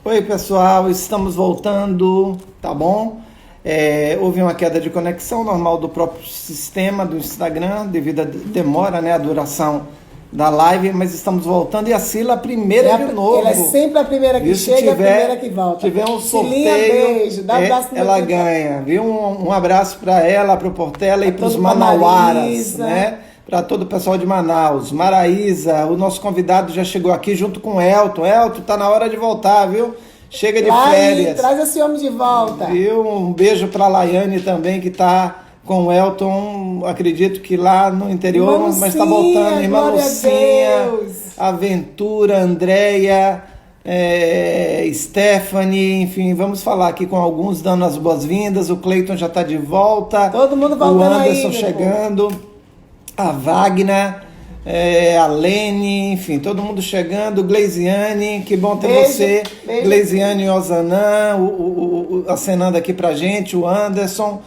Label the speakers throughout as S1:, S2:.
S1: Oi, pessoal, estamos voltando, tá bom? Houve uma queda de conexão normal do próprio sistema do Instagram, devido à demora, né, a duração da live, mas estamos voltando e a Sila a primeira de novo.
S2: Ela é sempre a primeira que
S1: Viu? Se
S2: chega e a
S1: tiver,
S2: primeira que volta.
S1: tiver um
S2: Silinha,
S1: sorteio,
S2: beijo, dá um abraço no
S1: ela
S2: meu
S1: ganha, viu? Um abraço para ela, para o Portela e para os
S2: pra
S1: manauaras,
S2: Marisa.
S1: né? Para todo o pessoal de Manaus. Maraísa, o nosso convidado já chegou aqui junto com o Elton. Elton, tá na hora de voltar, viu? Chega de férias.
S2: Traz esse homem de volta.
S1: Viu? Um beijo para a Laiane também, que está com o Elton, acredito que lá no interior,
S2: Irmã
S1: mas está voltando. Irmã
S2: glória
S1: Lucinha,
S2: a Deus.
S1: Aventura, Andréia, Stephanie, enfim, vamos falar aqui com alguns, dando as boas-vindas. O Cleiton já está de volta.
S2: Todo mundo
S1: O
S2: voltando aí,
S1: Anderson
S2: meu
S1: chegando. A Wagner, a Lene, enfim, todo mundo chegando. Gleisiane, que bom ter
S2: Beijo,
S1: você.
S2: beijo.
S1: Gleisiane e Osanã, acenando aqui pra gente, o Anderson,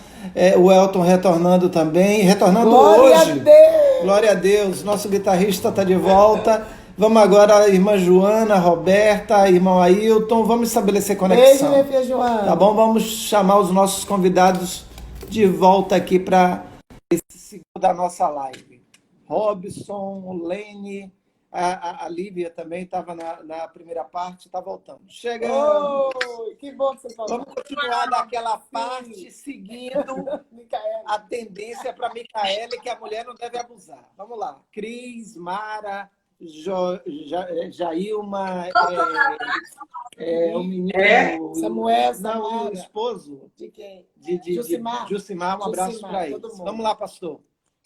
S1: o Elton retornando também, retornando
S2: Glória
S1: hoje.
S2: a Deus.
S1: Glória a Deus, nosso guitarrista está de volta. Vamos agora, a irmã Joana, a Roberta, irmão Ailton, vamos estabelecer
S2: Beijo,
S1: conexão.
S2: minha filha Joana.
S1: Tá bom? Vamos chamar os nossos convidados de volta aqui para esse segundo da nossa live. Robson, Lene, a Lívia também estava na primeira parte, está voltando. Chegando.
S2: Oi, que bom que você falou.
S1: Vamos continuar daquela parte, seguindo
S2: Micaela.
S1: a tendência para Micaele, que a mulher não deve abusar. Vamos lá. Cris, Mara, Jailma, o menino...
S2: Samuel,
S1: Não, o esposo
S2: De quem?
S1: de Jucimar, um abraço para eles.
S2: todo mundo.
S1: Vamos lá, pastor.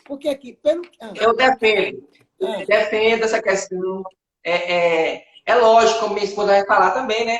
S2: Porque aqui, pelo...
S3: Eu defendo essa questão. É lógico, como minha esposa vai falar também, né?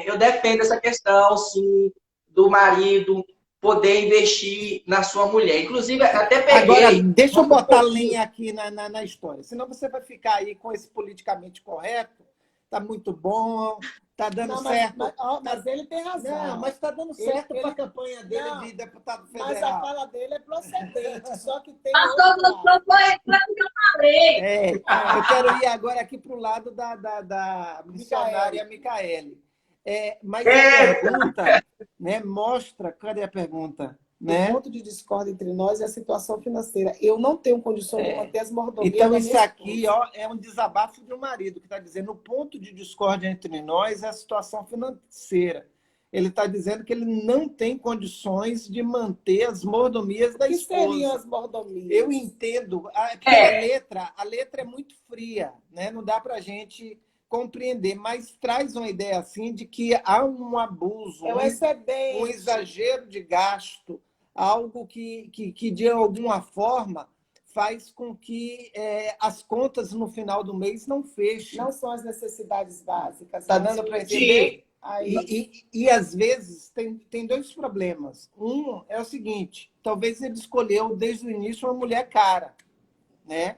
S3: Eu defendo essa questão, sim, do marido poder investir na sua mulher. Inclusive, até peguei...
S1: Agora, deixa eu botar linha aqui na história, senão você vai ficar aí com esse politicamente correto. Tá muito bom, tá dando certo.
S2: Mas ele tem razão.
S1: Não, mas está dando certo para a campanha dele
S2: Não,
S1: de deputado
S2: Mas a
S1: federal.
S2: fala dele é procedente, só que tem
S4: Pastor,
S2: outro lado.
S4: não foi entrando que eu falei.
S1: Eu quero ir agora aqui para o lado da missionária Micaele. Mas a pergunta, né, mostra... Cadê a pergunta? Né?
S2: O ponto de discórdia entre nós é a situação financeira. Eu não tenho condições de manter as mordomias.
S1: Então,
S2: da
S1: isso
S2: minha
S1: aqui
S2: esposa.
S1: é um desabafo de um marido que está dizendo o ponto de discórdia entre nós é a situação financeira. Ele está dizendo que ele não tem condições de manter as mordomias da
S2: O que
S1: esposa.
S2: seriam as mordomias?
S1: Eu entendo, porque a letra é muito fria, né? Não dá para a gente compreender, mas traz uma ideia assim de que há um abuso,
S2: É o excedente.
S1: um exagero de gasto, algo que de alguma forma faz com que as contas no final do mês não fechem.
S2: Não são as necessidades básicas.
S1: Está
S2: né?
S1: dando para entender?
S2: Aí,
S1: E às vezes tem dois problemas. Um é o seguinte, talvez ele escolheu desde o início uma mulher cara, né?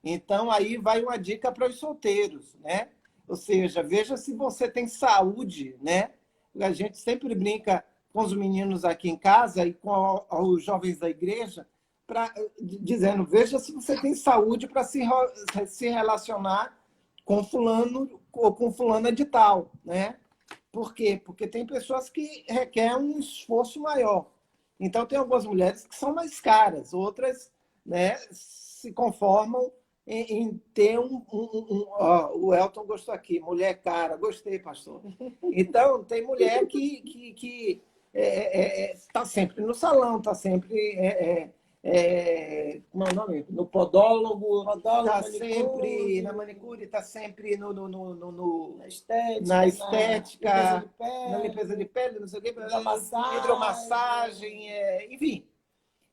S1: Então aí vai uma dica para os solteiros, né? Ou seja, veja se você tem saúde, né? A gente sempre brinca com os meninos aqui em casa e com os jovens da igreja, dizendo, veja se você tem saúde para se relacionar com fulano ou com fulana de tal, né? Por quê? Porque tem pessoas que requerem um esforço maior. Então, tem algumas mulheres que são mais caras, outras, né, se conformam em ter o Elton gostou aqui, mulher cara. Gostei, pastor. Então, tem mulher que está sempre no salão, está sempre... como é o nome? No podólogo, está sempre na manicure, está sempre na estética, na limpeza de pele, não sei o quê, hidromassagem, enfim.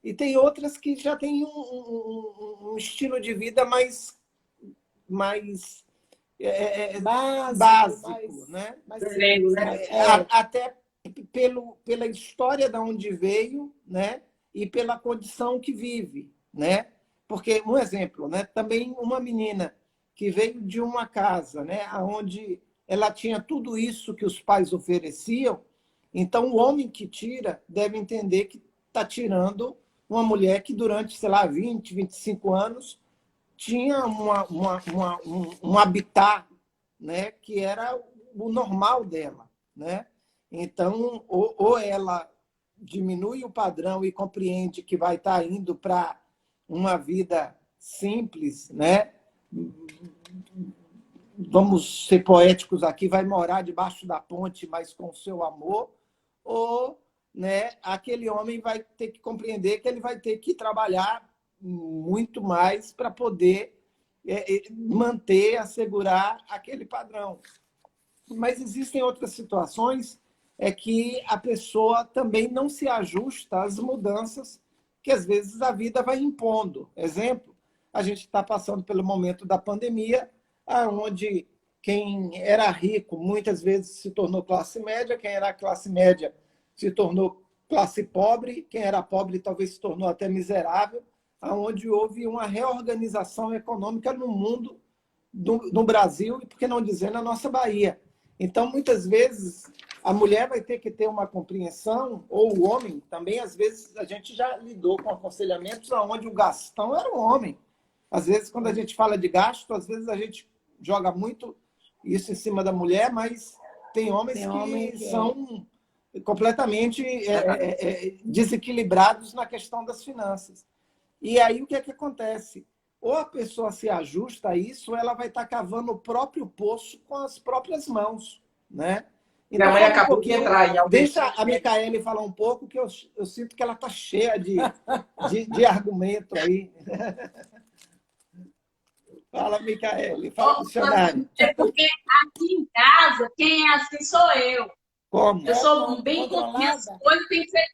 S1: E tem outras que já têm um estilo de vida mais básico, né? Até pela história de onde veio, né? E pela condição que vive, né? Porque, um exemplo, né? Também uma menina que veio de uma casa, né? Onde ela tinha tudo isso que os pais ofereciam, então o homem que tira deve entender que está tirando uma mulher que durante, sei lá, 20, 25 anos tinha um habitat, né? Que era o normal dela, né? Então, ou ela diminui o padrão e compreende que vai estar indo para uma vida simples, né? Vamos ser poéticos aqui, vai morar debaixo da ponte, mas com o seu amor, ou, né, aquele homem vai ter que compreender que ele vai ter que trabalhar muito mais para poder manter, assegurar aquele padrão. Mas existem outras situações que a pessoa também não se ajusta às mudanças que, às vezes, a vida vai impondo. Exemplo, a gente está passando pelo momento da pandemia, onde quem era rico muitas vezes se tornou classe média, quem era classe média se tornou classe pobre, quem era pobre talvez se tornou até miserável, onde houve uma reorganização econômica no mundo, no Brasil, e por que não dizer na nossa Bahia. Então, muitas vezes, a mulher vai ter que ter uma compreensão, ou o homem também. Às vezes, a gente já lidou com aconselhamentos onde o gastão era um homem. Às vezes, quando a gente fala de gasto, às vezes a gente joga muito isso em cima da mulher, mas tem homens que são completamente desequilibrados na questão das finanças. E aí, o que é que acontece? Ou a pessoa se ajusta a isso, ou ela vai estar cavando o próprio poço com as próprias mãos, né? Então,
S3: minha mãe acabou de entrar em algum...
S1: Deixa a Micaele falar um pouco, que eu sinto que ela está cheia de argumento aí. Fala, Micaele, fala, dicionário.
S4: É porque aqui em casa, quem é assim sou eu.
S1: Como?
S4: Eu sou bem com minhas coisas, tem que ser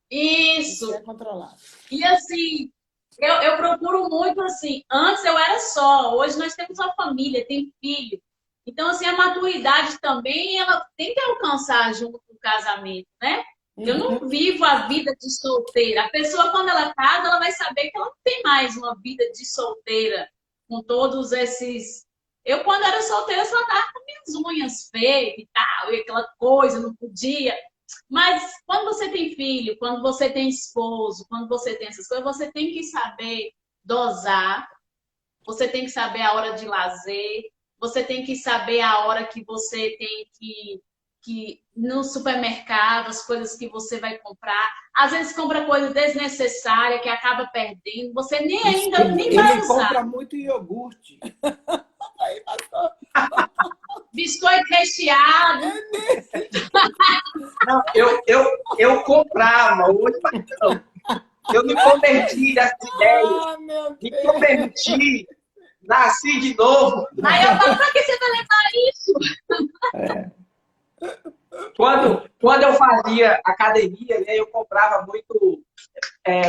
S4: isso.
S2: É controlado.
S4: E assim, eu procuro muito assim. Antes eu era só, hoje nós temos uma família, tem filho. Então, assim, a maturidade também, ela tem que alcançar junto com o casamento, né? Eu não vivo a vida de solteira. A pessoa, quando ela casa, ela vai saber que ela não tem mais uma vida de solteira com todos esses... Eu, quando era solteira, só andava com minhas unhas feitas e tal, e aquela coisa, não podia. Mas quando você tem filho, quando você tem esposo, quando você tem essas coisas, você tem que saber dosar, você tem que saber a hora de lazer, você tem que saber a hora que você tem que no supermercado, as coisas que você vai comprar. Às vezes compra coisa desnecessária que acaba perdendo, você nem vai usar.
S1: Ele compra muito iogurte.
S2: Aí, pastor.
S4: Biscoito recheado.
S3: Não, eu comprava, hoje não. Eu me converti dessa ideia, me converti, nasci de novo.
S4: Aí eu falo, pra que você vai levar isso?
S3: Quando eu fazia academia, né, eu comprava muito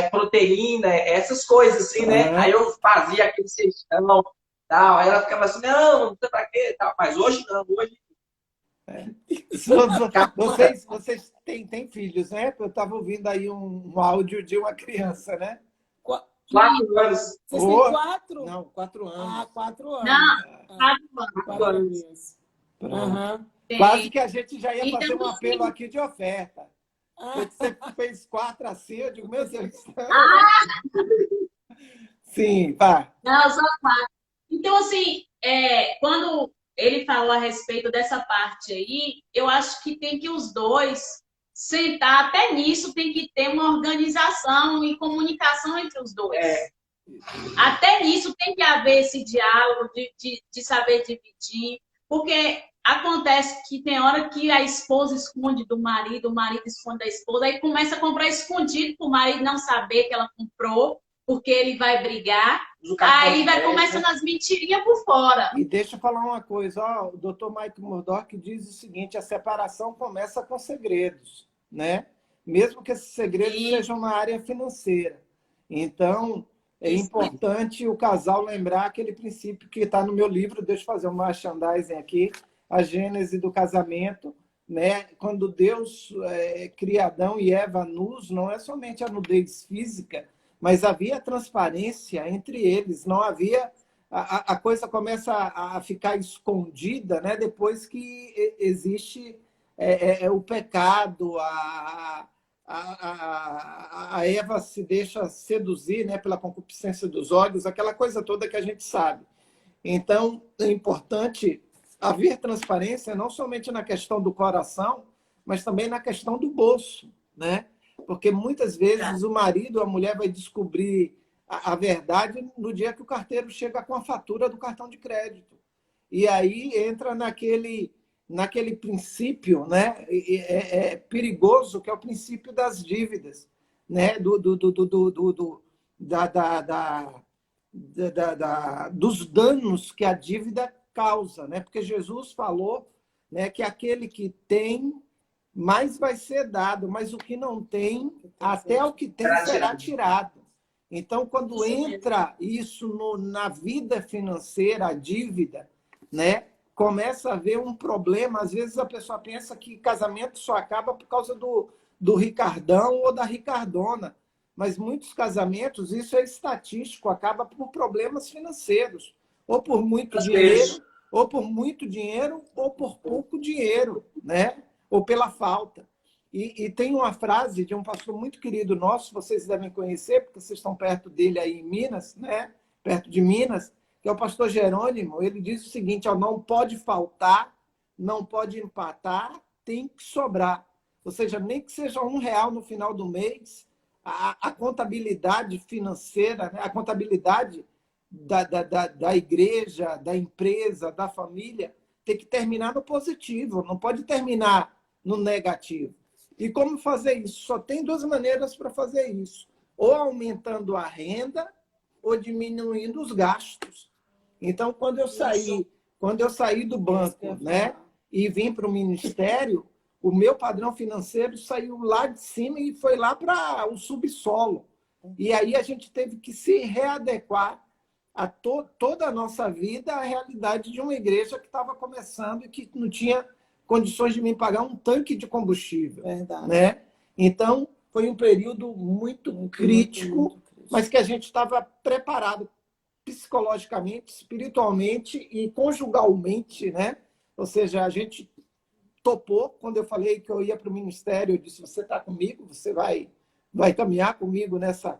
S3: proteína, essas coisas assim, né? Aí eu fazia aquele cestão, tal. Aí ela ficava assim, não sei pra quê, tal. Mas hoje não, hoje...
S1: Vocês têm filhos, né? Eu estava ouvindo aí um áudio de uma criança, né?
S3: 4 anos.
S2: Vocês têm 4?
S1: Não, 4 anos.
S2: Ah, 4 anos.
S4: Não,
S2: 4 anos.
S1: Quase que a gente já ia fazer um apelo aqui de oferta. Você fez 4 assim, eu digo, meu Deus. Sim, pá.
S4: Não, só 4. Então, assim, quando ele falou a respeito dessa parte aí, eu acho que tem que os dois sentar, até nisso tem que ter uma organização e comunicação entre os dois. Até nisso tem que haver esse diálogo de saber dividir, porque acontece que tem hora que a esposa esconde do marido, o marido esconde da esposa, aí começa a comprar escondido para o marido não saber que ela comprou, porque ele vai brigar, aí vai começando as mentirinhas por fora.
S1: E deixa eu falar uma coisa, o Dr. Mike Murdock diz o seguinte, a separação começa com segredos, né? Mesmo que esses segredos sejam na área financeira. Então, é importante o casal lembrar aquele princípio que está no meu livro, deixa eu fazer um merchandising aqui, a gênese do casamento, né? Quando Deus cria Adão e Eva nus, não é somente a nudez física, mas havia transparência entre eles, não havia... A coisa começa a ficar escondida, né? Depois que existe o pecado, a Eva se deixa seduzir, né, pela concupiscência dos olhos, aquela coisa toda que a gente sabe. Então, é importante haver transparência não somente na questão do coração, mas também na questão do bolso, né? Porque muitas vezes o marido, a mulher vai descobrir a verdade no dia que o carteiro chega com a fatura do cartão de crédito. E aí entra naquele princípio, né? É perigoso, que é o princípio das dívidas, né? Dos danos que a dívida causa, né? Porque Jesus falou, né, que aquele que tem, mais vai ser dado, mas o que não tem, até o que tem será tirado. Então, quando entra isso na vida financeira, a dívida, né, começa a haver um problema. Às vezes a pessoa pensa que casamento só acaba por causa do Ricardão ou da Ricardona. Mas muitos casamentos, isso é estatístico, acaba por problemas financeiros. Ou por muito dinheiro, ou por muito dinheiro, ou por pouco dinheiro, né? Ou pela falta. E tem uma frase de um pastor muito querido nosso, vocês devem conhecer, porque vocês estão perto dele aí em Minas, né? Perto de Minas, que é o pastor Jerônimo. Ele diz o seguinte: ó, não pode faltar, não pode empatar, tem que sobrar. Ou seja, nem que seja R$1 no final do mês, a contabilidade financeira, né? A contabilidade da igreja, da empresa, da família, tem que terminar no positivo, não pode terminar no negativo. E como fazer isso? Só tem duas maneiras para fazer isso: ou aumentando a renda, ou diminuindo os gastos. Então, quando eu saí do banco, né, e vim para o ministério, o meu padrão financeiro saiu lá de cima e foi lá para o subsolo. E aí a gente teve que se readequar a toda a nossa vida à realidade de uma igreja que estava começando e que não tinha condições de me pagar um tanque de combustível.
S2: Verdade.
S1: Né? Então, foi um período muito crítico, mas que a gente estava preparado psicologicamente, espiritualmente e conjugalmente, né? Ou seja, a gente topou. Quando eu falei que eu ia para o ministério, eu disse: você está comigo? Você vai caminhar comigo nessa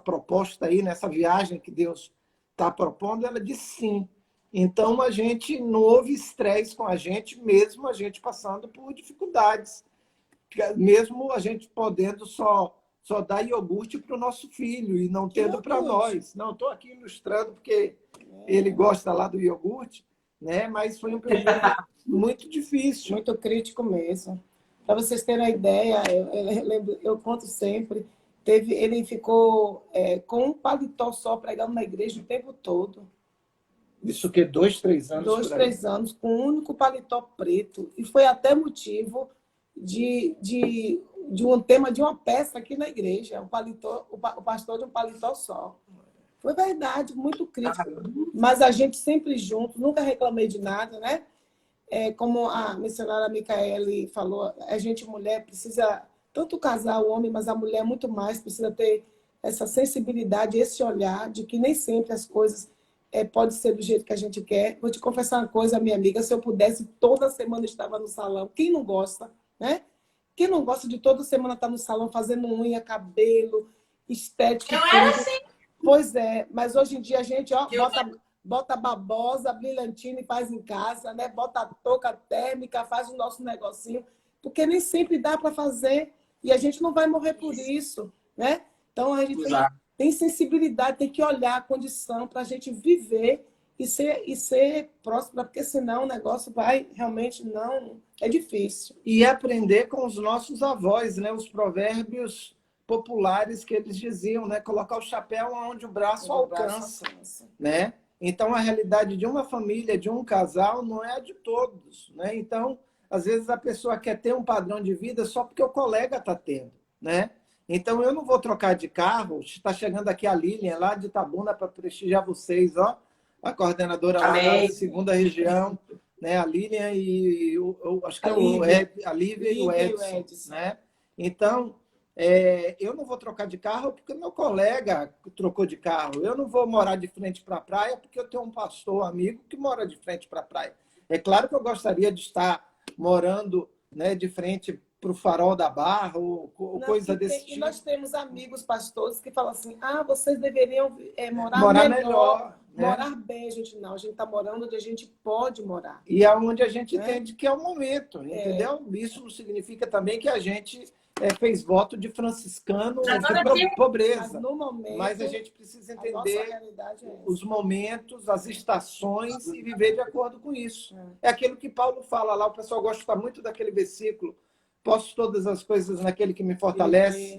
S1: proposta aí, nessa viagem que Deus está propondo? Ela disse sim. Então, a gente não houve estresse com a gente, mesmo a gente passando por dificuldades, mesmo a gente podendo só dar iogurte para o nosso filho e não tendo para nós. Não, estou aqui ilustrando porque ele gosta lá do iogurte, né? Mas foi um período muito difícil.
S2: Muito crítico mesmo. Para vocês terem uma ideia, eu conto sempre, ele ficou com um paletó só pregando na igreja o tempo todo.
S1: Isso que 2, 3 anos?
S2: 2, 3 anos, com um único paletó preto. E foi até motivo de um tema de uma peça aqui na igreja, o pastor de um paletó só. Foi verdade, muito crítico. Mas a gente sempre junto, nunca reclamei de nada, né? Como a missionária Micaele falou, a gente, mulher, precisa, tanto o casal, o homem, mas a mulher muito mais, precisa ter essa sensibilidade, esse olhar de que nem sempre as coisas pode ser do jeito que a gente quer. Vou te confessar uma coisa, minha amiga, se eu pudesse, toda semana eu estava no salão. Quem não gosta, né? Quem não gosta de toda semana estar no salão fazendo unha, cabelo, estética?
S4: Eu era assim.
S2: Pois é, mas hoje em dia a gente bota babosa, brilhantina e faz em casa, né? Bota a touca térmica, faz o nosso negocinho, porque nem sempre dá para fazer e a gente não vai morrer por isso, né? Então a gente tem sensibilidade, tem que olhar a condição para a gente viver e ser próxima, porque senão o negócio vai realmente não... É difícil.
S1: E aprender com os nossos avós, né? Os provérbios populares que eles diziam, né? Colocar o chapéu onde o braço alcança, né? Então, a realidade de uma família, de um casal, não é a de todos, né? Então, às vezes a pessoa quer ter um padrão de vida só porque o colega está tendo, né? Então, eu não vou trocar de carro. Está chegando aqui a Lilian, lá de Itabuna, para prestigiar vocês, ó. A coordenadora lá da segunda região, né? A Lilian e acho que a Lívia e o Edson, né? Então, eu não vou trocar de carro porque meu colega trocou de carro. Eu não vou morar de frente para a praia porque eu tenho um pastor amigo que mora de frente para a praia. É claro que eu gostaria de estar morando, né, de frente para o Farol da Barra ou coisa desse tipo.
S2: E nós temos amigos pastores que falam assim: vocês deveriam morar melhor.
S1: né?
S2: Morar bem, a gente está morando onde a gente pode morar.
S1: E é onde a gente
S2: Né?
S1: entende que é o momento, entendeu? Isso não significa também que a gente fez voto de franciscano
S4: Agora,
S1: de
S2: Mas
S1: pobreza.
S2: no momento,
S1: Mas a gente precisa
S2: a nossa
S1: entender
S2: realidade é essa.
S1: os momentos, as estações e viver de acordo com isso. É aquilo que Paulo fala lá, o pessoal gosta muito daquele versículo, posso todas as coisas naquele que me fortalece,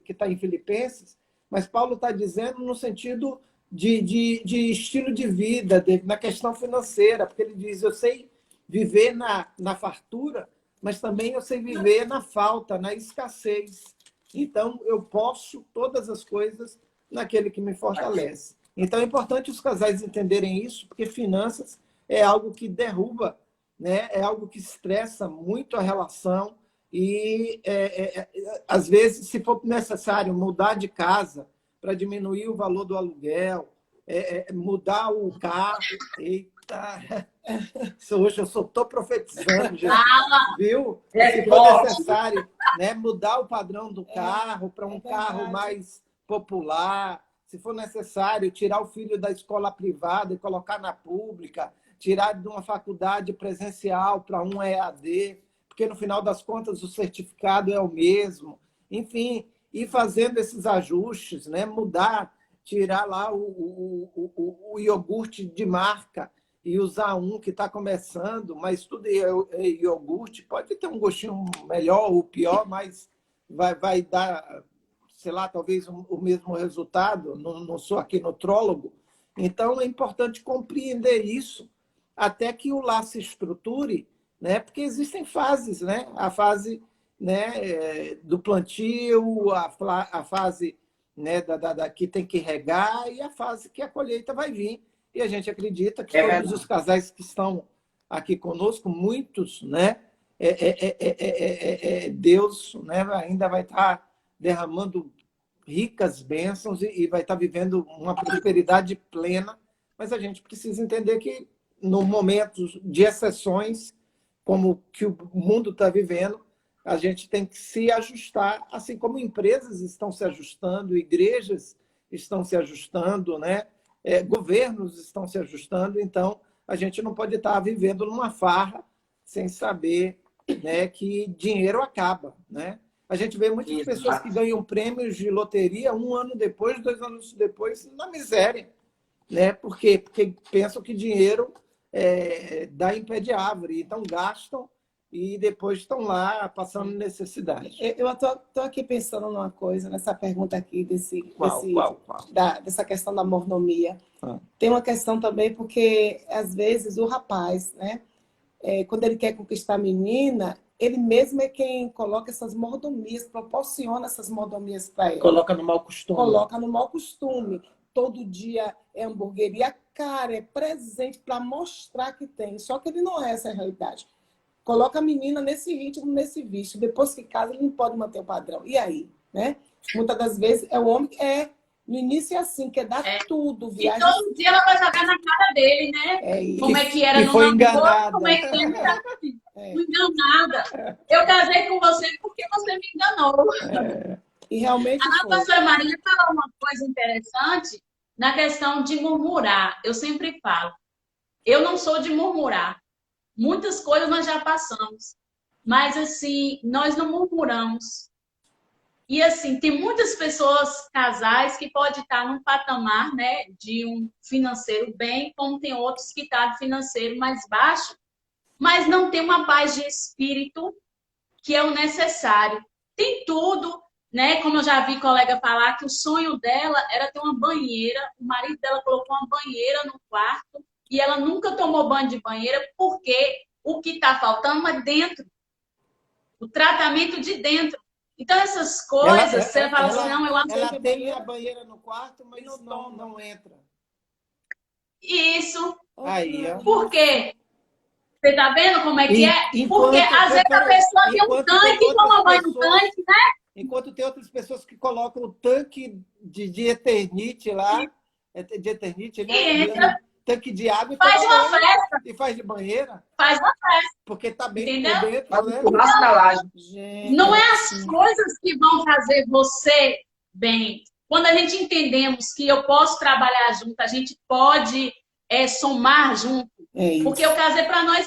S1: que está em Filipenses, mas Paulo está dizendo no sentido de estilo de vida, na questão financeira, porque ele diz, eu sei viver na fartura, mas também eu sei viver na falta, na escassez. Então, eu posso todas as coisas naquele que me fortalece. Então, é importante os casais entenderem isso, porque finanças é algo que derruba, né? É algo que estressa muito a relação e, às vezes, se for necessário mudar de casa para diminuir o valor do aluguel, mudar o carro. Eita! Hoje eu só estou profetizando, já, viu? Se for necessário, né, mudar o padrão do carro para um carro mais popular, se for necessário tirar o filho da escola privada e colocar na pública, tirar de uma faculdade presencial para um EAD, porque no final das contas o certificado é o mesmo. Enfim, ir fazendo esses ajustes, né? Mudar, tirar lá o iogurte de marca e usar um que está começando, mas tudo é iogurte, pode ter um gostinho melhor ou pior, mas vai dar, sei lá, talvez o mesmo resultado. Não sou aqui nutrólogo. Então, é importante compreender isso até que o lar se estruture, né? Porque existem fases, né? A fase, né, do plantio, a fase, né, que tem que regar e a fase que a colheita vai vir. E a gente acredita que todos os casais que estão aqui conosco, muitos, né, Deus, né, ainda vai estar derramando ricas bênçãos e vai estar vivendo uma prosperidade plena. Mas a gente precisa entender que, no momento de exceções, como que o mundo está vivendo, a gente tem que se ajustar, assim como empresas estão se ajustando, igrejas estão se ajustando, né? Governos estão se ajustando. Então, a gente não pode estar vivendo numa farra sem saber, né, que dinheiro acaba, né? A gente vê muitas pessoas que ganham prêmios de loteria 1 ano depois, 2 anos depois, na miséria, né? Por quê? Porque pensam que dinheiro dá em pé de árvore, então gastam e depois estão lá passando necessidade.
S2: Eu estou aqui pensando numa coisa, nessa pergunta aqui,
S1: Qual?
S2: Dessa questão da mordomia. Tem uma questão também, porque às vezes o rapaz, né, quando ele quer conquistar a menina, ele mesmo é quem coloca essas mordomias, proporciona essas mordomias para ela.
S1: Coloca no mau costume.
S2: Coloca no mau costume. Todo dia é hamburgueria cara, é presente para mostrar que tem. Só que ele não é essa a realidade. Coloca a menina nesse ritmo, nesse vício. Depois que casa, ele não pode manter o padrão. E aí? Né? Muitas das vezes é o homem que no início é assim, quer dar tudo.
S4: Viaja... E todo dia ela vai jogar na cara dele, né? Como é que era no namoro, como é que ele era assim. Enganada. Eu casei com você porque você me enganou.
S2: E realmente
S4: a pastora Maria falou uma coisa interessante na questão de murmurar. Eu sempre falo, eu não sou de murmurar. Muitas coisas nós já passamos. Mas, assim, nós não murmuramos. E, assim, tem muitas pessoas, casais, que podem estar num patamar, né, de um financeiro bem, como tem outros que estão de financeiro mais baixo, mas não tem uma paz de espírito que é o necessário. Tem tudo, né? Como eu já vi colega falar, que o sonho dela era ter uma banheira, o marido dela colocou uma banheira no quarto, e ela nunca tomou banho de banheira, porque o que está faltando é dentro. O tratamento de dentro. Então, essas coisas, você fala assim, não, eu amo.
S1: Ela tem a banheira no quarto, mas não entra.
S4: Isso.
S1: Aí, ó.
S4: Por quê? Você tá vendo como é que é? Porque, às vezes, a pessoa tem um tanque e toma banho no tanque, né?
S1: Enquanto tem outras pessoas que colocam o tanque de Eternite lá, de Eternite, tanque de água
S4: faz uma festa.
S1: E faz de banheira.
S4: Faz uma festa.
S1: Porque tá bem
S4: por
S1: dentro, né?
S4: Não é as coisas que vão fazer você bem. quando a gente entendemos que eu posso trabalhar junto, a gente pode somar junto, porque o caso é para nós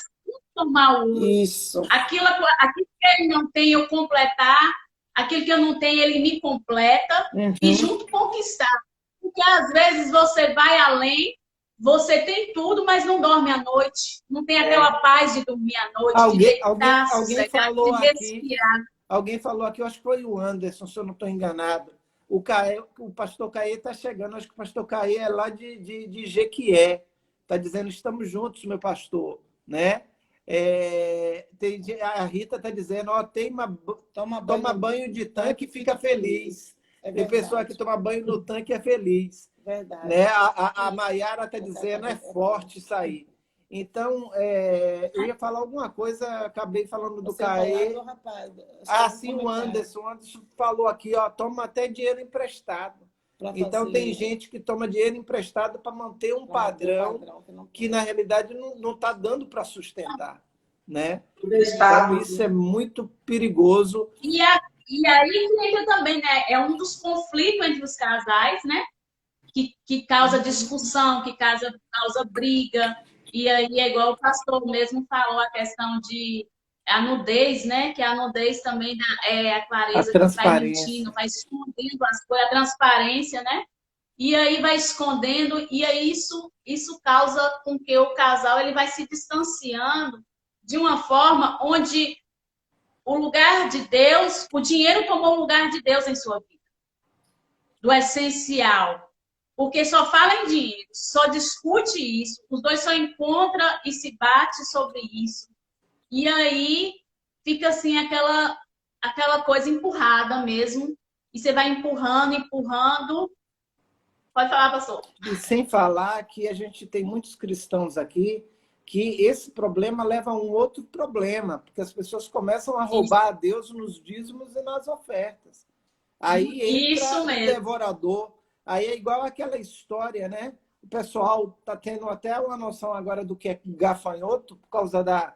S4: somar o outro.
S2: Isso.
S4: Aquilo que ele não tem, eu completar. Aquilo que eu não tenho, ele me completa. E junto conquistar. Porque às vezes você vai além, você tem tudo, mas não dorme à noite. Não tem aquela paz de dormir à noite,
S1: alguém falou
S4: de respirar.
S1: Alguém falou aqui, eu acho que foi o Anderson, se eu não estou enganado. O pastor Caê está chegando, acho que o pastor Caê é lá de Jequié. Está dizendo, estamos juntos, meu pastor. Né? A Rita está dizendo, toma banho de tanque e fica feliz. Tem pessoa que toma banho no tanque e é feliz.
S2: Verdade.
S1: Né? A Maiara está dizendo, é forte isso aí. Então, eu ia falar alguma coisa, acabei falando do Caê. Sim, o Anderson falou aqui, ó, toma até dinheiro emprestado. Então, tem gente que toma dinheiro emprestado para manter um padrão que, na realidade, não está dando para sustentar. Né? Então, isso é muito perigoso.
S4: E aí entra também, né? É um dos conflitos entre os casais, né? Que causa discussão, que causa briga. E aí é igual o pastor mesmo falou, a questão de a nudez, né? Que a nudez também é a clareza que vai mentindo, vai escondendo as coisas, a transparência, né? E aí vai escondendo, e aí isso causa com que o casal ele vai se distanciando de uma forma onde o lugar de Deus, o dinheiro tomou o lugar de Deus em sua vida. Do essencial. Porque só fala em dinheiro, só discute isso, os dois só encontram e se bate sobre isso. E aí fica assim aquela coisa empurrada mesmo. E você vai empurrando. Pode falar, pastor.
S1: E sem falar que a gente tem muitos cristãos aqui que esse problema leva a um outro problema, porque as pessoas começam a roubar a Deus nos dízimos e nas ofertas. Aí entra o devorador. Aí é igual aquela história, né? O pessoal está tendo até uma noção agora do que é gafanhoto, por causa da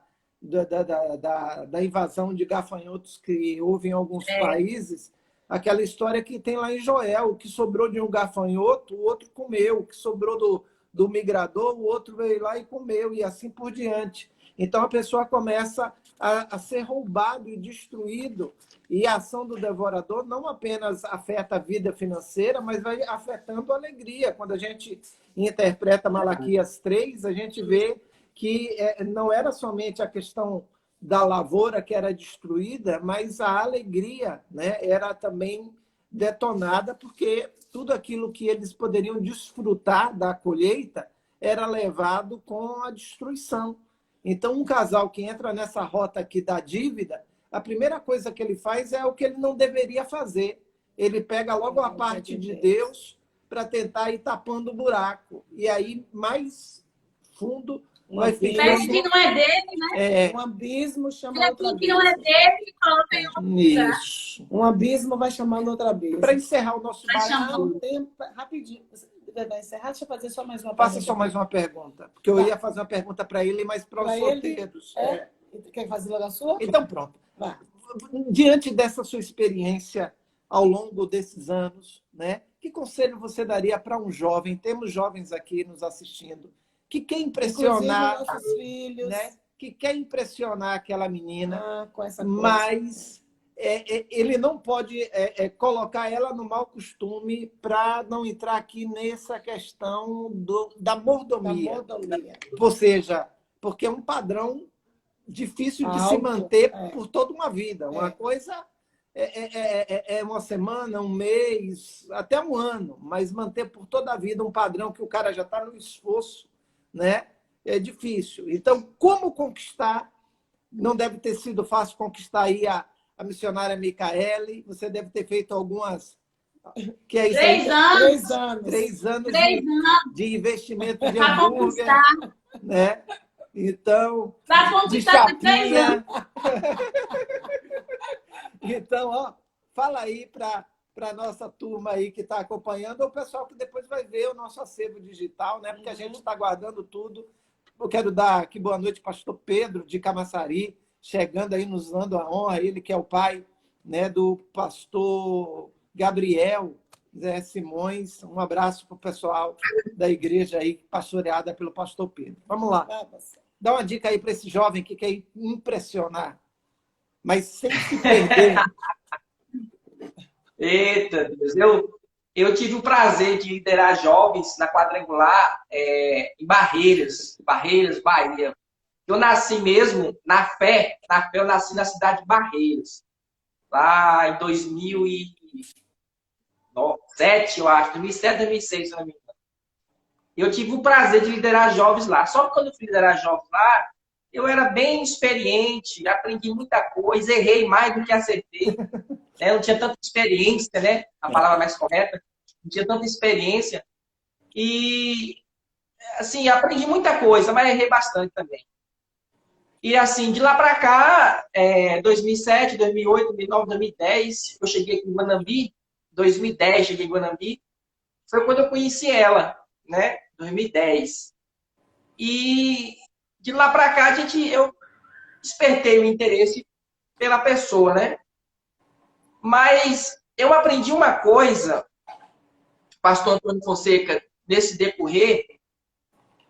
S1: invasão de gafanhotos que houve em alguns países. Aquela história que tem lá em Joel, o que sobrou de um gafanhoto, o outro comeu. O que sobrou do migrador, o outro veio lá e comeu, e assim por diante. Então, a pessoa começa a ser roubado e destruído. E a ação do devorador não apenas afeta a vida financeira, mas vai afetando a alegria. Quando a gente interpreta Malaquias 3, a gente vê que não era somente a questão da lavoura que era destruída, mas a alegria, né, era também detonada, porque tudo aquilo que eles poderiam desfrutar da colheita era levado com a destruição. Então, um casal que entra nessa rota aqui da dívida, a primeira coisa que ele faz é o que ele não deveria fazer. Ele pega logo a parte de Deus para tentar ir tapando o buraco. E aí, mais fundo, vai ficando...
S4: Parece que não é dele, né?
S2: Um abismo chama outro abismo.
S4: Que não é dele, coloca em outro lugar.
S1: Isso.
S2: Um abismo vai chamando outro abismo.
S1: Para encerrar o nosso
S2: bate-papo, rapidinho. Vai encerrar? Deixa eu fazer só mais uma
S1: pergunta.
S2: Faça
S1: só mais uma pergunta. Porque eu ia fazer uma pergunta para ele, mas para os solteiros.
S2: Quer fazer logo a sua?
S1: Então, pronto.
S2: Vai.
S1: Diante dessa sua experiência ao longo desses anos, né? Que conselho você daria para um jovem? Temos jovens aqui nos assistindo que quer impressionar
S2: nossos filhos,
S1: né? Que quer impressionar aquela menina,
S2: com essa coisa.
S1: Mas ele não pode colocar ela no mau costume para não entrar aqui nessa questão da mordomia. Ou seja, porque é um padrão difícil de se manter por toda uma vida. Uma coisa é uma semana, um mês, até um ano, mas manter por toda a vida um padrão que o cara já está no esforço, né? É difícil. Então, como conquistar? Não deve ter sido fácil conquistar aí a missionária Micaele. Você deve ter feito algumas... Que é isso
S4: 3 anos.
S1: 3 anos de investimento de
S4: pra
S1: hambúrguer.
S4: Conquistar.
S1: Né? Então,
S4: pra conquistar
S1: de chapinha. Então, ó, fala aí para a nossa turma aí que está acompanhando, ou o pessoal que depois vai ver o nosso acervo digital, né? Porque a gente está guardando tudo. Eu quero dar aqui boa noite, pastor Pedro, de Camaçari, chegando aí, nos dando a honra, ele que é o pai, né, do pastor Gabriel, Zé Simões. Um abraço para o pessoal da igreja aí, pastoreada pelo pastor Pedro. Vamos lá. Dá uma dica aí para esse jovem que quer impressionar, mas sem se perder.
S3: Eita, Deus. Eu tive o prazer de liderar jovens na quadrangular em Barreiras, Bahia. Eu nasci mesmo na fé eu nasci na cidade de Barreiras, lá em 2007, eu acho, 2007, 2006, se não me engano. Eu tive o prazer de liderar jovens lá. Só que quando eu fui liderar jovens lá, eu era bem experiente, aprendi muita coisa, errei mais do que acertei. Né? Não tinha tanta experiência, né? A palavra mais correta. Não tinha tanta experiência. E, assim, aprendi muita coisa, mas errei bastante também. E, assim, de lá para cá, 2007, 2008, 2009, 2010, eu cheguei aqui em Guanambi. 2010, cheguei em Guanambi. Foi quando eu conheci ela, né? 2010. E de lá para cá, eu despertei o interesse pela pessoa, né? Mas eu aprendi uma coisa, pastor Antônio Fonseca, nesse decorrer,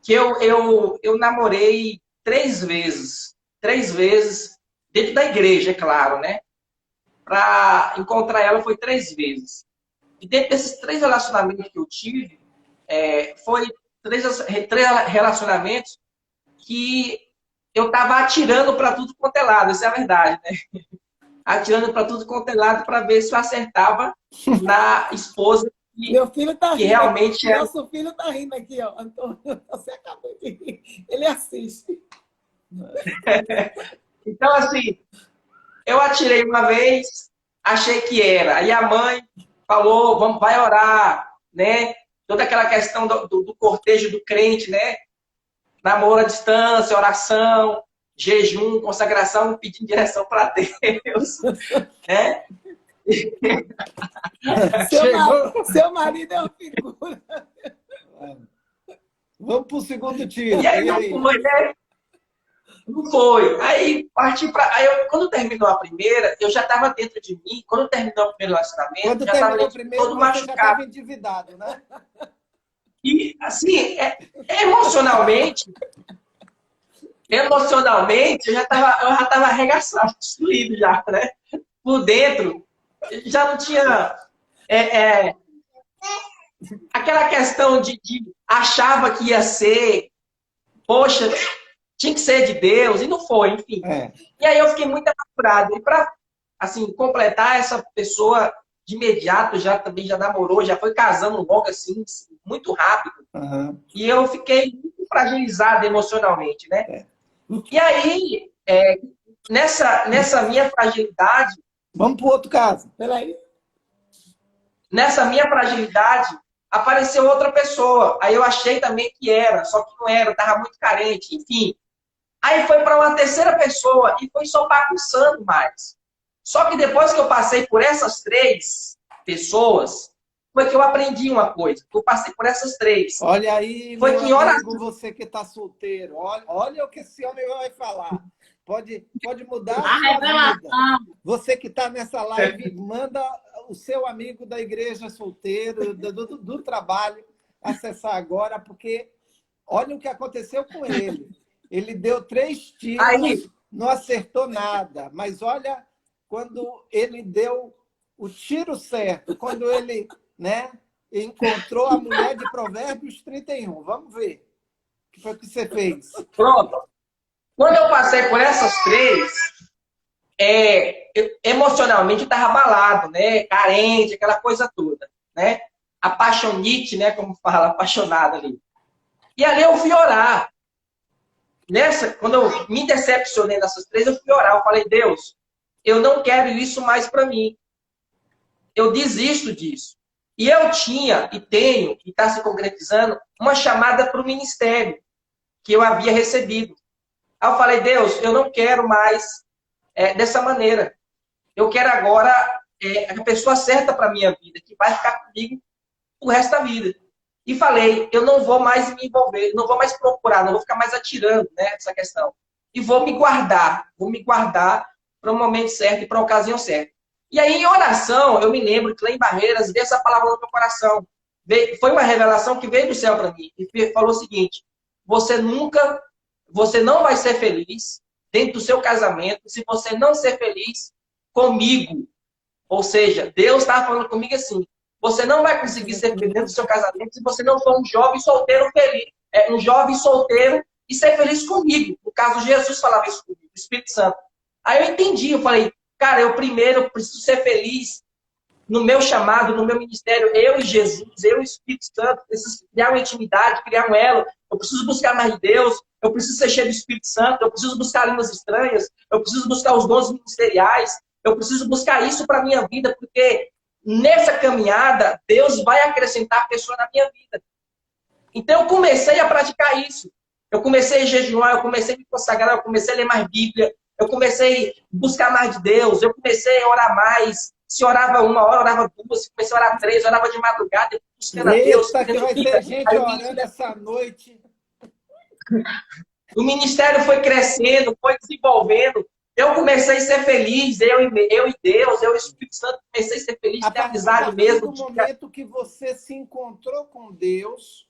S3: que eu namorei 3 vezes. 3 vezes, dentro da igreja, é claro, né? Para encontrar ela foi 3 vezes. E dentro desses 3 relacionamentos que eu tive, foi 3 relacionamentos que eu estava atirando para tudo quanto é lado, isso é a verdade, né? Atirando para tudo quanto é lado para ver se eu acertava na esposa
S2: Meu filho tá
S3: que
S2: rindo.
S3: realmente era.
S2: Nosso filho tá rindo aqui, ó. Antônio, você acabou de rir. Ele assiste.
S3: Então, assim, eu atirei uma vez, achei que era. Aí a mãe falou, vai orar, né? Toda aquela questão do cortejo do crente, né? Namoro à distância, oração, jejum, consagração, pedindo direção para Deus, né?
S2: Seu marido é uma figura.
S1: Vamos para o segundo tiro.
S3: E aí não foi, né? Não foi. Aí parti para. Quando terminou a primeira, eu já estava dentro de mim. Quando terminou o primeiro relacionamento,
S1: Quando
S3: já estava
S1: terminou o primeiro,
S3: todo
S1: você
S3: machucado.
S1: já estava endividado, né?
S3: E, assim, emocionalmente, eu já estava arregaçado, destruído já, né? Por dentro, já não tinha aquela questão de achava que ia ser, poxa, tinha que ser de Deus, e não foi, enfim. E aí eu fiquei muito apurado. E para, assim, completar, essa pessoa de imediato também já namorou, já foi casando logo assim, muito rápido.
S1: Uhum.
S3: E eu fiquei muito fragilizado emocionalmente, né? E aí, nessa minha fragilidade...
S1: Vamos para o outro caso.
S2: Peraí.
S3: Nessa minha fragilidade, apareceu outra pessoa. Aí eu achei também que era, só que não era, eu estava muito carente, enfim. Aí foi para uma terceira pessoa e foi só bagunçando mais. Só que depois que eu passei por essas 3 pessoas, foi que eu aprendi uma coisa. Eu passei por essas 3.
S1: Olha aí,
S3: foi
S1: meu
S3: que
S1: amigo, você que está solteiro. Olha o que esse homem vai falar. Pode mudar a sua vida. Você que está nessa live, manda o seu amigo da igreja solteiro, do trabalho, acessar agora, porque olha o que aconteceu com ele. Ele deu 3 tiros,
S3: aí,
S1: não acertou nada. Mas olha, quando ele deu o tiro certo, quando ele, né, encontrou a mulher de Provérbios 31. Vamos ver. O que foi que você fez?
S3: Pronto. Quando eu passei por essas 3, emocionalmente eu estava abalado, né? Carente, aquela coisa toda, né? Apaixonite, né? Como fala, apaixonado ali. E ali eu fui orar. Quando eu me decepcionei nessas 3, eu fui orar. Eu falei, Deus, eu não quero isso mais para mim. Eu desisto disso. E eu tinha, e tenho, e está se concretizando, uma chamada para o ministério que eu havia recebido. Aí eu falei, Deus, eu não quero mais dessa maneira. Eu quero agora a pessoa certa para a minha vida, que vai ficar comigo o resto da vida. E falei, eu não vou mais me envolver, não vou mais procurar, não vou ficar mais atirando, né, essa questão. E vou me guardar para o momento certo e para a ocasião certa. E aí, em oração, eu me lembro que lá em Barreiras veio essa palavra no meu coração. Foi uma revelação que veio do céu para mim. E falou o seguinte: você não vai ser feliz dentro do seu casamento se você não ser feliz comigo. Ou seja, Deus estava falando comigo assim: você não vai conseguir ser feliz dentro do seu casamento se você não for um jovem solteiro feliz. Um jovem solteiro e ser feliz comigo. No caso, Jesus falava isso comigo, o Espírito Santo. Aí eu entendi, eu falei, cara, eu primeiro preciso ser feliz no meu chamado, no meu ministério, eu e Jesus, eu e o Espírito Santo, preciso criar uma intimidade, criar um elo, eu preciso buscar mais de Deus, eu preciso ser cheio do Espírito Santo, eu preciso buscar línguas estranhas, eu preciso buscar os dons ministeriais, eu preciso buscar isso para a minha vida, porque nessa caminhada, Deus vai acrescentar a pessoa na minha vida. Então eu comecei a praticar isso. Eu comecei a jejuar, eu comecei a me consagrar, eu comecei a ler mais Bíblia, eu comecei a buscar mais de Deus, eu comecei a orar mais. Se orava 1 hora, orava 2, se comecei a orar 3, orava de madrugada, buscando a Deus.
S1: Eita, que vai ter gente orando essa noite.
S3: O ministério foi crescendo, foi desenvolvendo. Eu comecei a ser feliz, eu e Deus, eu e o Espírito Santo, comecei a ser feliz, ter amizade mesmo.
S1: No momento que você se encontrou com Deus,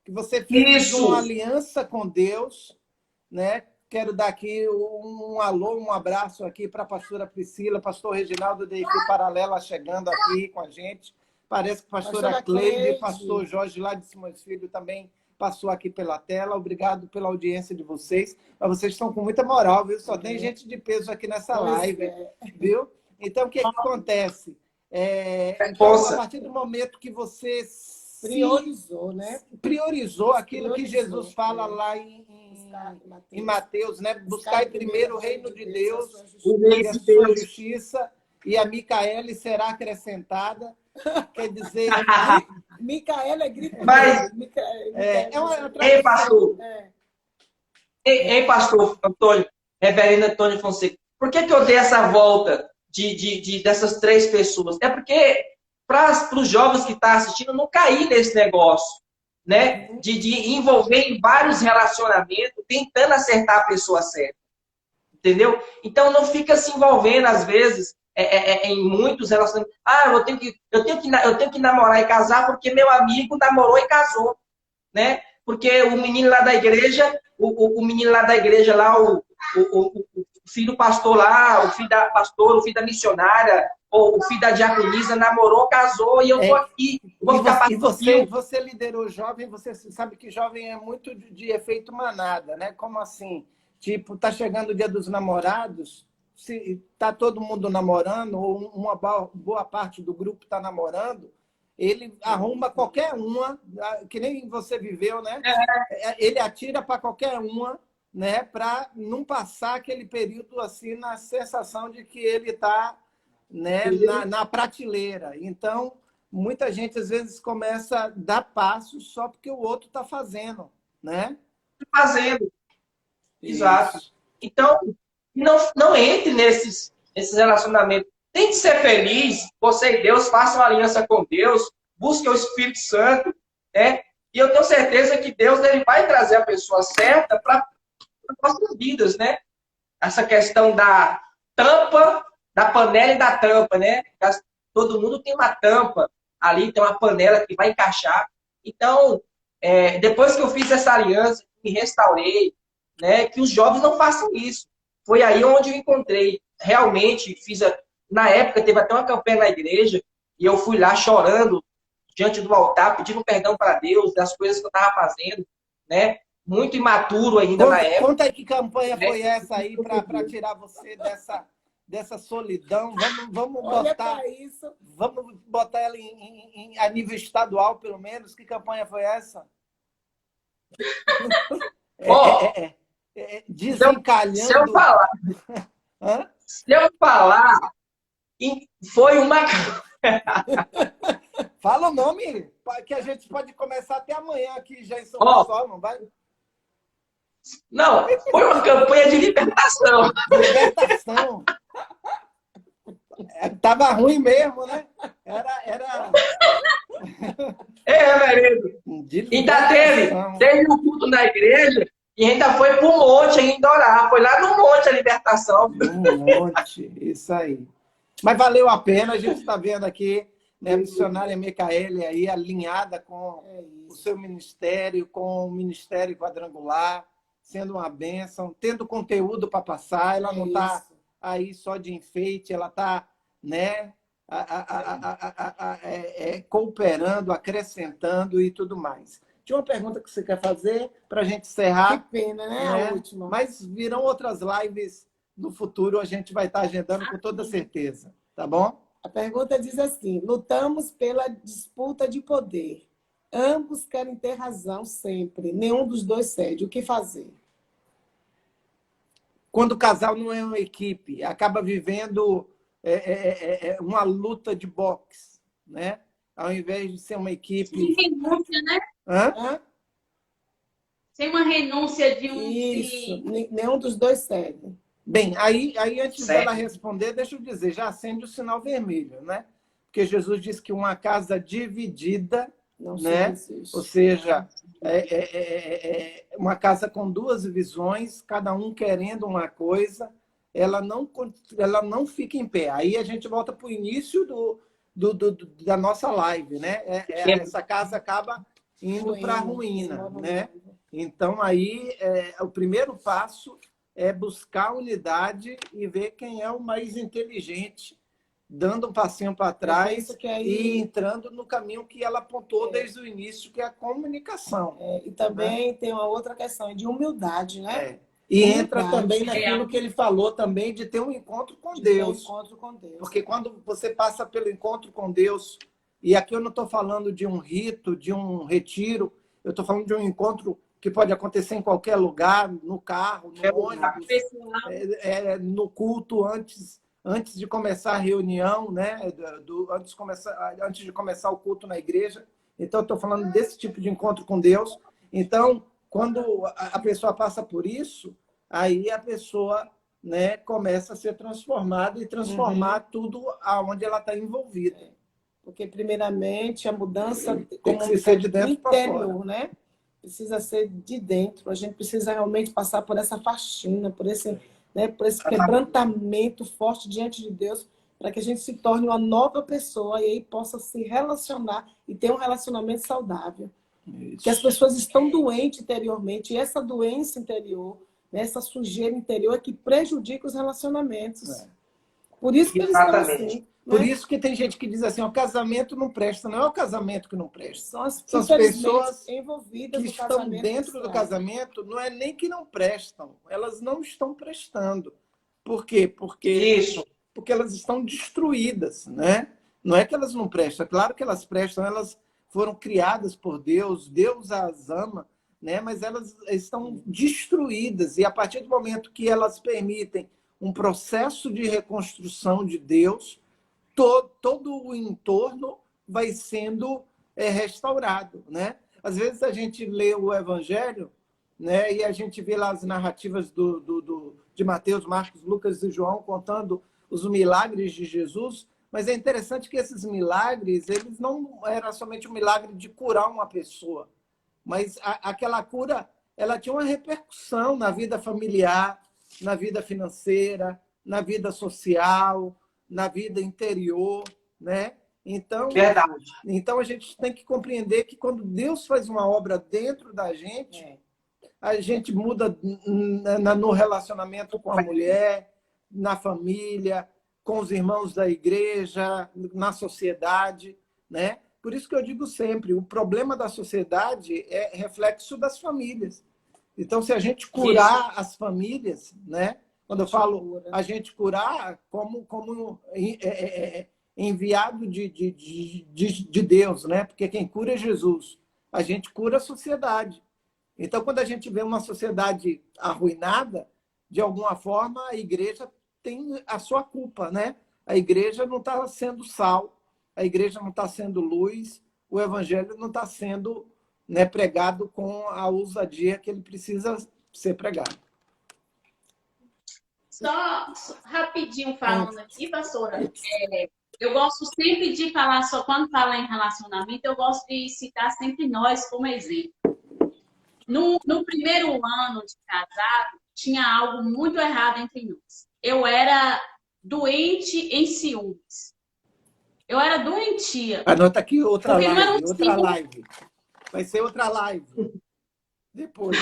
S1: que você fez uma aliança com Deus, né? Quero dar aqui um alô, um abraço aqui para a pastora Priscila, pastor Reginaldo da equipe Paralela chegando aqui com a gente. Parece que a pastora Cleide, pastor Jorge lá de Simões Filho também passou aqui pela tela. Obrigado pela audiência de vocês. Mas vocês estão com muita moral, viu? Só tem gente de peso aqui nessa live, viu? Então, o que acontece? Então, a partir do momento que você
S2: priorizou, né?
S1: Priorizou aquilo que Jesus fala lá em Mateus, né? Buscai primeiro o reino de Deus e a sua justiça, e a Micaele será acrescentada. Quer dizer,
S2: Micaele é grito.
S3: Mas
S1: Ei,
S3: pastor. Ei, pastor Antônio, reverendo Antônio Fonseca, por que eu dei essa volta dessas 3 pessoas? É porque para os jovens que estão assistindo não cair nesse negócio, né? De envolver em vários relacionamentos, tentando acertar a pessoa certa. Entendeu? Então não fica se envolvendo, às vezes, em muitos relacionamentos. Eu tenho que namorar e casar porque meu amigo namorou e casou. Né? Porque o menino lá da igreja, o menino lá da igreja, lá, o filho do pastor lá, o filho da pastora, o filho da missionária, ou o filho da diaconisa namorou, casou, e eu tô aqui.
S1: Você liderou jovem, você sabe que jovem é muito de efeito manada, né? Como assim? Tipo, tá chegando o dia dos namorados, se tá todo mundo namorando, ou uma boa parte do grupo tá namorando, ele arruma qualquer uma, que nem você viveu, né? Ele atira para qualquer uma, né? Para não passar aquele período assim na sensação de que ele está, né, na prateleira. Então, muita gente às vezes começa a dar passos só porque o outro está fazendo, né?
S3: Fazendo. Exato. Então, não entre nesses relacionamentos. Tem que ser feliz, você e Deus, façam uma aliança com Deus, busque o Espírito Santo, né? E eu tenho certeza que Deus ele vai trazer a pessoa certa para nossas vidas, né? Essa questão da tampa, da panela e da tampa, né? Todo mundo tem uma tampa, ali tem uma panela que vai encaixar. Então, depois que eu fiz essa aliança, me restaurei, né? Que os jovens não façam isso. Foi aí onde eu encontrei. Realmente, na época, teve até uma campanha na igreja, e eu fui lá chorando, diante do altar, pedindo perdão para Deus das coisas que eu estava fazendo, né? Muito imaturo ainda na época.
S1: Conta aí que campanha foi essa aí para tirar você dessa solidão. Vamos botar ela a nível estadual, pelo menos. Que campanha foi essa? Desencalhando.
S3: Se eu falar, foi uma...
S1: Fala o nome, que a gente pode começar até amanhã aqui já em São Paulo, não vai?
S3: Não, foi uma campanha de libertação.
S1: Libertação. Tava ruim mesmo, né? Era...
S3: Veredo. Ainda teve um culto na igreja e ainda foi pro monte ainda orar. Foi lá no monte a libertação.
S1: No monte, isso aí. Mas valeu a pena, a gente está vendo aqui, né, a missionária Micaele aí alinhada com o seu ministério, com o Ministério Quadrangular, sendo uma bênção, tendo conteúdo para passar, ela não está aí só de enfeite, ela está, né, cooperando, acrescentando e tudo mais. Tinha uma pergunta que você quer fazer para a gente encerrar?
S2: Que pena, né? A última.
S1: Mas virão outras lives no futuro, a gente vai estar agendando com toda certeza, tá bom?
S2: A pergunta diz assim: lutamos pela disputa de poder. Ambos querem ter razão sempre. Nenhum dos dois cede. O que fazer?
S1: Quando o casal não é uma equipe, acaba vivendo uma luta de boxe, né? Ao invés de ser uma equipe...
S4: Sem renúncia, né?
S1: Hã?
S4: Sem uma renúncia de um...
S2: Isso, nenhum dos dois cede.
S1: Bem, aí antes dela responder, deixa eu dizer, já acende o sinal vermelho, né? Porque Jesus disse que uma casa dividida,
S2: Não
S1: né?
S2: existe.
S1: Ou seja, uma casa com duas visões, cada um querendo uma coisa, ela não fica em pé. Aí a gente volta para o início da nossa live, né? Essa casa acaba indo para a ruína, né? Então, aí, o primeiro passo é buscar unidade e ver quem é o mais inteligente, dando um passinho para trás e entrando no caminho que ela apontou desde o início, que é a comunicação.
S2: E também tem uma outra questão de humildade, né?
S1: E entra também naquilo que ele falou também de ter um encontro com Deus. Porque quando você passa pelo encontro com Deus, e aqui eu não estou falando de um rito, de um retiro, eu estou falando de um encontro que pode acontecer em qualquer lugar, no carro, no ônibus, no culto, antes de começar a reunião, né? Antes de começar o culto na igreja. Então, eu estou falando desse tipo de encontro com Deus. Então, quando a pessoa passa por isso, aí a pessoa, né, começa a ser transformada e transformar tudo aonde ela está envolvida.
S2: Porque, primeiramente, a mudança
S1: tem que ser de dentro para fora,
S2: né? Precisa ser de dentro. A gente precisa realmente passar por essa faxina, por esse quebrantamento forte diante de Deus, para que a gente se torne uma nova pessoa e aí possa se relacionar e ter um relacionamento saudável. Porque as pessoas estão doentes interiormente, e essa doença interior, né, essa sujeira interior é que prejudica os relacionamentos. Por isso que eles estão assim.
S1: Por isso que tem gente que diz assim, o casamento não presta. Não é o casamento que não presta.
S2: São as
S1: pessoas
S2: envolvidas
S1: que estão dentro do casamento, não é nem que não prestam, elas não estão prestando. Por quê? Porque elas estão destruídas, né? Não é que elas não prestam, é claro que elas prestam, elas foram criadas por Deus, Deus as ama, né? Mas elas estão destruídas, e a partir do momento que elas permitem um processo de reconstrução de Deus, todo o entorno vai sendo restaurado, né? Às vezes a gente lê o Evangelho, né, e a gente vê lá as narrativas de Mateus, Marcos, Lucas e João contando os milagres de Jesus, mas é interessante que esses milagres, eles não era somente um milagre de curar uma pessoa, mas aquela cura, ela tinha uma repercussão na vida familiar, na vida financeira, na vida social, na vida interior, né? Então, então a gente tem que compreender que quando Deus faz uma obra dentro da gente, a gente muda no relacionamento com a mulher, na família, com os irmãos da igreja, na sociedade, né? Por isso que eu digo sempre, o problema da sociedade é reflexo das famílias. Então, se a gente curar as famílias, né? Quando eu falo a gente curar como enviado de Deus, né? Porque quem cura é Jesus. A gente cura a sociedade. Então, quando a gente vê uma sociedade arruinada, de alguma forma, a igreja tem a sua culpa, né? A igreja não está sendo sal, a igreja não está sendo luz, o evangelho não está sendo, né, pregado com a ousadia que ele precisa ser pregado.
S4: Só rapidinho falando aqui, pastora, eu gosto sempre de falar, só quando fala em relacionamento, eu gosto de citar sempre nós como exemplo. No primeiro ano de casado, tinha algo muito errado entre nós. Eu era doente em ciúmes. Eu era doentia.
S1: Anota aqui outra
S4: Porque não era
S1: live,
S4: um
S1: outra
S4: ciúme.
S1: live. Vai ser outra live. Depois.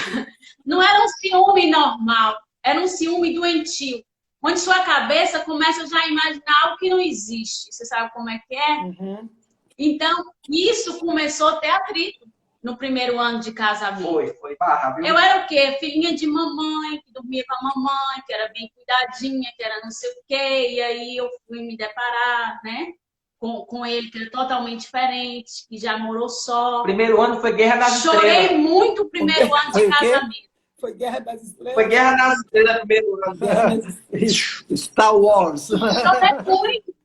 S4: Não era um ciúme normal, era um ciúme doentio. Onde sua cabeça começa já a imaginar algo que não existe. Você sabe como é que é?
S2: Uhum.
S4: Então, isso começou a ter atrito no primeiro ano de casamento.
S3: Foi barra, viu?
S4: Eu era o quê? Filhinha de mamãe, que dormia com a mamãe, que era bem cuidadinha, que era não sei o quê. E aí eu fui me deparar, né? Com ele, que era totalmente diferente, que já morou só.
S3: Primeiro ano foi Guerra nas Estrelas.
S4: Chorei muito o primeiro ano
S1: Foi
S4: de
S1: o quê?
S4: casamento.
S2: Foi Guerra das Estrelas.
S3: Foi Guerra nas Estrelas primeiro ano.
S1: Star Wars.
S4: Chorei muito.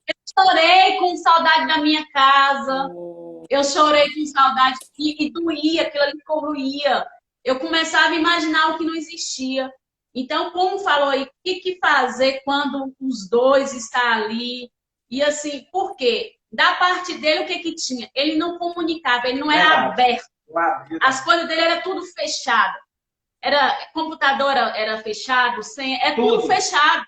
S4: Eu chorei com saudade da minha casa. Eu chorei com saudade e doía, aquilo ali corroía. Eu começava a imaginar o que não existia. Então, como falou aí, o que fazer quando os dois estão ali? E assim, por quê? Da parte dele, o que tinha? Ele não comunicava, ele não era aberto. As coisas dele era tudo fechado. Computador era fechado, é tudo fechado.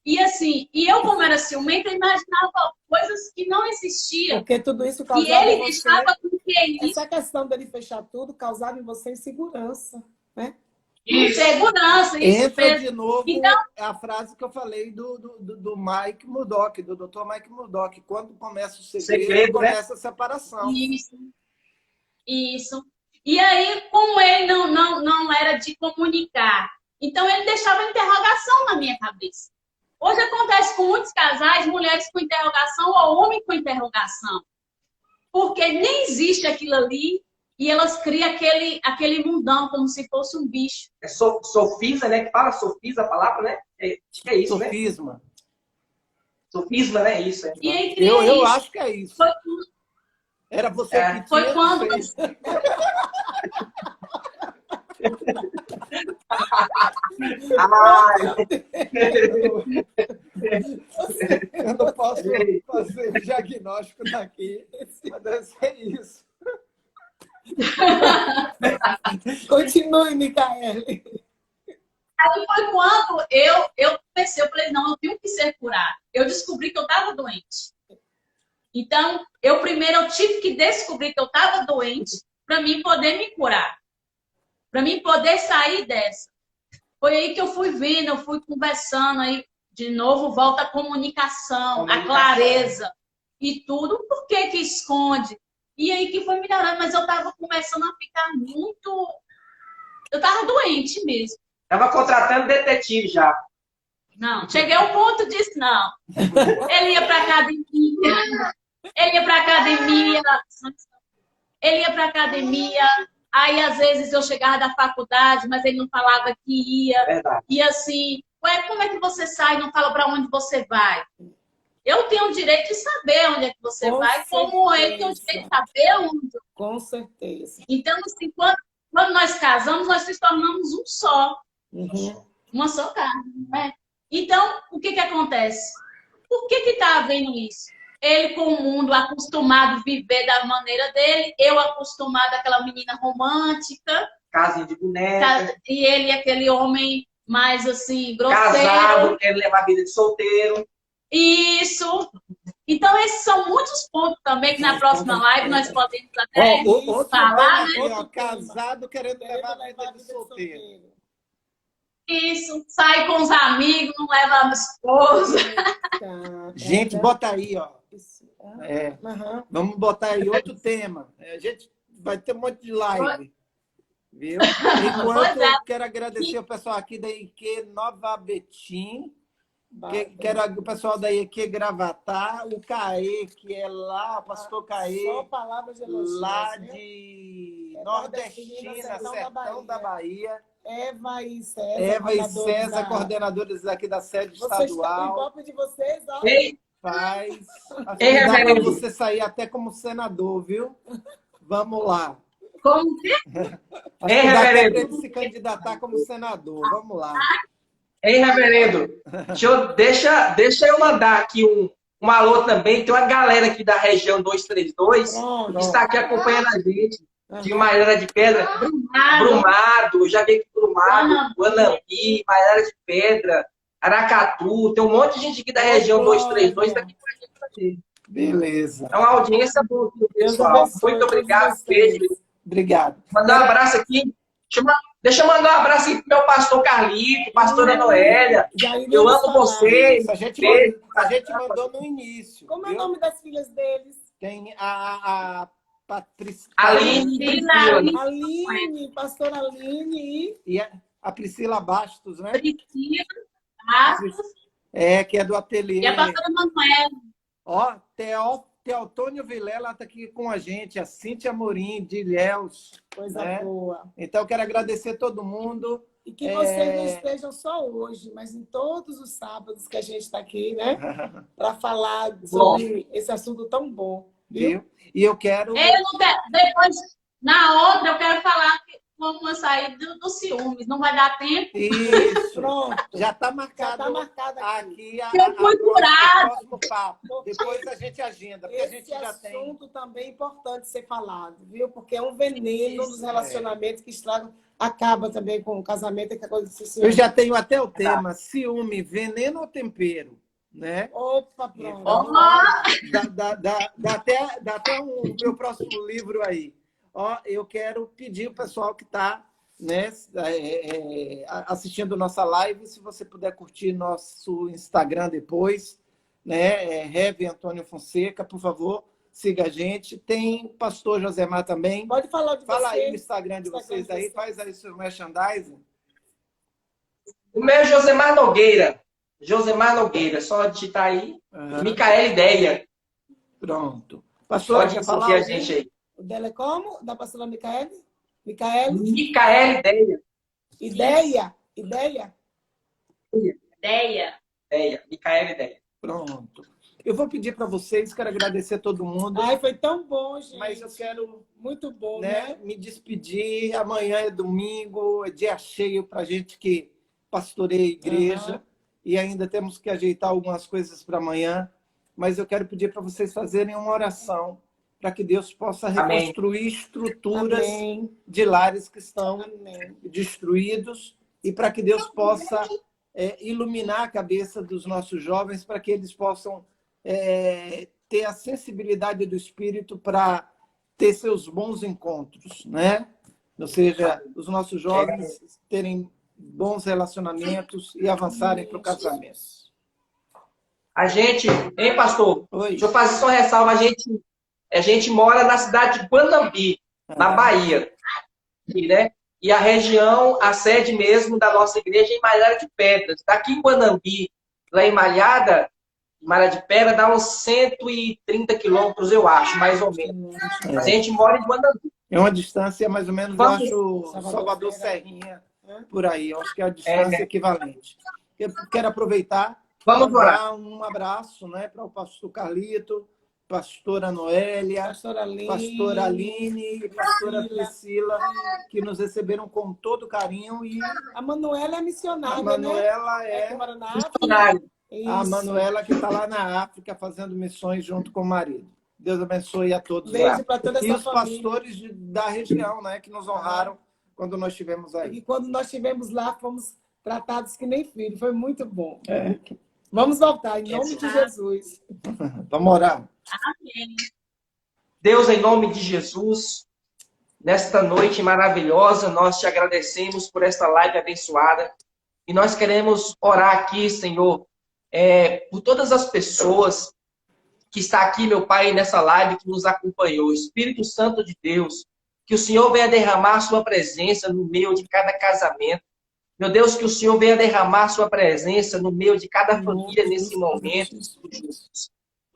S4: E assim, eu como era ciumenta, imaginava coisas que não existiam.
S2: Porque tudo isso causava
S4: E ele
S2: em você...
S4: deixava com que isso.
S2: Essa questão dele fechar tudo causava em você insegurança, né?
S4: Insegurança. Isso
S1: Entra
S4: mesmo.
S1: de novo
S4: Então,
S1: a frase que eu falei do Mike Murdock, do Dr. Mike Murdock. Quando começa o segredo, começa a separação.
S4: Isso. E aí, como ele não era de comunicar, então ele deixava interrogação na minha cabeça. Hoje acontece com muitos casais, mulheres com interrogação ou homem com interrogação. Porque nem existe aquilo ali e elas criam aquele mundão como se fosse um bicho.
S3: É sofisa, né? Que fala sofisa a palavra, né? Acho que é isso,
S1: Sofisma.
S3: né? Sofisma, né? Isso.
S4: E aí
S1: Eu acho que é isso.
S4: Foi,
S1: Era você que tinha.
S4: foi quando...
S1: Eu não posso fazer o diagnóstico daqui, mas deve ser isso.
S2: Continue, Micaele.
S4: Aí foi quando eu pensei, eu falei, não, eu tenho que ser curada. Eu descobri que eu estava doente. Então, eu tive que descobrir que eu estava doente para mim poder me curar. Para mim poder sair dessa. Foi aí que eu fui vendo, eu fui conversando, aí de novo volta a comunicação, a clareza e tudo. Por que que esconde? E aí que foi melhorando, mas eu estava começando a ficar muito... Eu estava doente mesmo.
S3: Tava contratando detetive já.
S4: Não, cheguei ao ponto disso, não. Ele ia para academia, ele ia para academia, aí às vezes eu chegava da faculdade, mas ele não falava que ia.
S3: Verdade.
S4: E assim, ué, como é que você sai e não fala para onde você vai? Eu tenho o direito de saber onde é que você vai, como ele tem o direito de saber onde.
S2: Com certeza.
S4: Então, assim, quando nós casamos, nós nos tornamos um só.
S2: Uhum.
S4: Uma só carne, né? Então, o que acontece? Por que está havendo isso? Ele com o mundo acostumado a viver da maneira dele, eu acostumada àquela menina romântica.
S3: Casinha de boneca.
S4: E ele aquele homem mais assim, grosseiro.
S3: Casado, quer levar a vida de solteiro.
S4: Isso. Então, esses são muitos pontos também que na próxima live nós podemos até falar, né?
S1: Aqui, ó, casado querendo levar a vida de solteiro.
S4: Isso, sai com os amigos, não leva a esposa.
S1: Gente, bota aí, ó. Vamos botar aí outro tema. A gente vai ter um monte de live. Viu? Enquanto eu quero agradecer o pessoal aqui da IQ Nova Betim, quero o pessoal da IQ Gravatá, o Caê, que é lá, o pastor Caê,
S2: só palavras de elogios,
S1: lá de Nordestina, Sertão da Bahia.
S2: Eva e César,
S1: coordenadores aqui da sede
S2: vocês
S1: estadual.
S2: Estão em golpe de vocês, ó.
S1: Faz. Dá para você sair até como senador, viu? Vamos lá.
S4: Como que?
S1: Dá para ele se candidatar como senador. Vamos lá.
S3: Ei, reverendo, deixa eu mandar aqui um alô também. Tem uma galera aqui da região 232 que está aqui acompanhando a gente. De Maiara de Pedra, Brumado, já veio aqui Brumado, Guanambi, Maiara de Pedra, Aracatu, tem um monte de gente aqui da região 232 tá aqui com a gente também.
S1: Beleza.
S3: É uma audiência boa,
S2: Deus
S3: pessoal.
S2: abençoe
S3: Muito obrigado,
S2: todos vocês.
S3: beijo.
S1: Obrigado.
S3: Mandar um abraço aqui. Deixa eu mandar um abraço aqui pro meu pastor Carlito, pastora Noélia.
S2: Já
S3: Eu
S2: iríamos
S3: amo
S2: falar.
S3: vocês.
S1: A gente,
S3: Beijo.
S1: a gente mandou no início.
S2: Como é o
S1: viu?
S2: nome das filhas deles?
S1: Tem a Patrícia.
S3: Aline e Priscila.
S2: Aline, pastora Aline
S1: E a Priscila Bastos, né?
S4: Priscila, Rastos
S1: Que é do ateliê.
S4: e a pastora Manuela.
S1: Ó, Teotônio Vilela está aqui com a gente, a Cíntia Amorim, de Ilhéus.
S2: coisa
S1: né?
S2: boa.
S1: Então, quero agradecer todo mundo.
S2: E que vocês não estejam só hoje, mas em todos os sábados que a gente está aqui, né? Para falar sobre esse assunto tão bom. Viu?
S1: E eu quero...
S4: Depois, na outra, eu quero falar que vamos sair do ciúmes. Não vai dar tempo.
S1: Isso.
S2: Pronto.
S1: Já está
S2: Já
S1: marcado,
S2: está marcada aqui.
S1: aqui
S4: Eu fui curado.
S1: próximo papo. Depois a gente agenda, porque a gente
S2: Esse
S1: já tem...
S2: assunto também é importante ser falado, viu? Porque é um veneno dos relacionamentos que estragam, acaba também com o casamento, que a coisa se
S1: Eu já tenho até o tema, ciúme, veneno ou tempero, né?
S2: Opa, pronto.
S1: Então, dá até um meu próximo livro aí. Ó, eu quero pedir o pessoal que está, né, assistindo nossa live, se você puder curtir nosso Instagram depois, né, Rev Antônio Fonseca, por favor, siga a gente. Tem pastor Josemar também.
S2: Pode falar de
S1: Fala
S2: vocês.
S1: aí no Instagram de vocês aí, faz aí seu merchandising.
S3: O meu é Josemar Nogueira. Josemar Nogueira, só digitar aí. Micaela Ideia.
S1: Pronto. Pastor,
S3: Pode
S1: quer
S3: seguir
S1: falar?
S3: a gente aí.
S2: O dela é como? Da pastora Micaele? Micaele?
S3: Micaela Ideia.
S2: Ideia? Ideia?
S4: Ideia.
S3: Ideia. Micaela Ideia.
S1: Pronto. Eu vou pedir para vocês, quero agradecer a todo mundo.
S2: Ai, foi tão bom, gente.
S1: Mas eu quero,
S2: muito bom,
S1: né, me despedir. Amanhã é domingo, é dia cheio para a gente que pastoreia a igreja. E ainda temos que ajeitar algumas coisas para amanhã. Mas eu quero pedir para vocês fazerem uma oração para que Deus possa reconstruir estruturas de lares que estão destruídos e para que Deus possa iluminar a cabeça dos nossos jovens para que eles possam ter a sensibilidade do Espírito para ter seus bons encontros, né? Ou seja, os nossos jovens terem bons relacionamentos e avançarem para o casamento.
S3: A gente, hein, pastor?
S1: Oi.
S3: Deixa eu fazer só uma ressalva. A gente mora na cidade de Guanambi, na Bahia. Aqui, né? E a região, a sede mesmo da nossa igreja é em Malhada de Pedras. Daqui em Guanambi, lá em Malhada de Pedra, dá uns 130 quilômetros, eu acho, mais ou menos. A gente mora em Guanambi.
S1: É uma distância mais ou menos, eu acho, Salvador Serrinha, por aí. Eu acho que é a distância equivalente. Eu quero aproveitar para dar um abraço, né, para o pastor Carlito, pastora Noélia, pastora Aline e pastora Priscila, que nos receberam com todo carinho. E
S2: a Manuela é missionária,
S1: a Manuela
S3: missionária.
S1: A Manuela que está lá na África fazendo missões junto com o marido. Deus abençoe a todos.
S2: Beijo para toda essa
S1: e os
S2: família.
S1: pastores da região, né, que nos honraram quando nós estivemos aí.
S2: E quando nós estivemos lá, fomos tratados que nem filhos. Foi muito bom. Vamos voltar, em nome de Jesus.
S1: Vamos orar.
S4: Amém.
S3: Deus, em nome de Jesus, nesta noite maravilhosa, nós te agradecemos por esta live abençoada. E nós queremos orar aqui, Senhor, por todas as pessoas que estão aqui, meu Pai, nessa live que nos acompanhou. Espírito Santo de Deus, que o Senhor venha derramar sua presença no meio de cada casamento. Meu Deus, que o Senhor venha derramar sua presença no meio de cada família nesse momento.